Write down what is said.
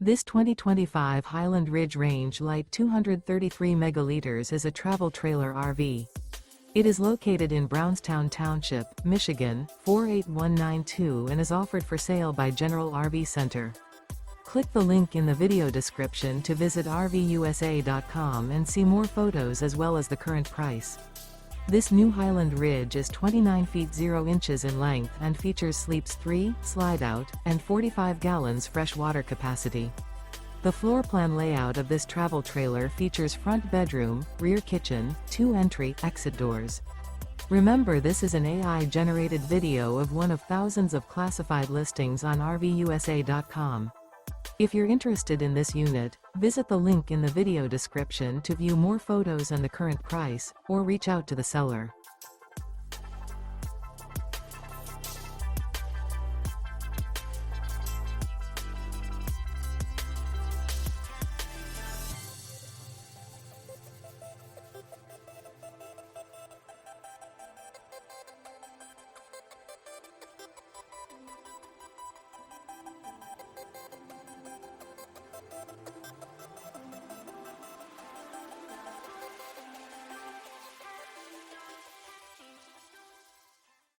This 2025 Highland Ridge Range Lite 233 megaliters is a travel trailer RV. It is located in Brownstown Township, Michigan, 48192 and is offered for sale by General RV Center. Click the link in the video description to visit RVUSA.com and see more photos as well as the current price. This new Highland Ridge is 29 feet 0 inches in length and features sleeps 3, slide-out, and 45 gallons fresh water capacity. The floor plan layout of this travel trailer features front bedroom, rear kitchen, 2 entry/exit doors. Remember, this is an AI-generated video of one of thousands of classified listings on RVUSA.com. If you're interested in this unit, visit the link in the video description to view more photos and the current price, or reach out to the seller.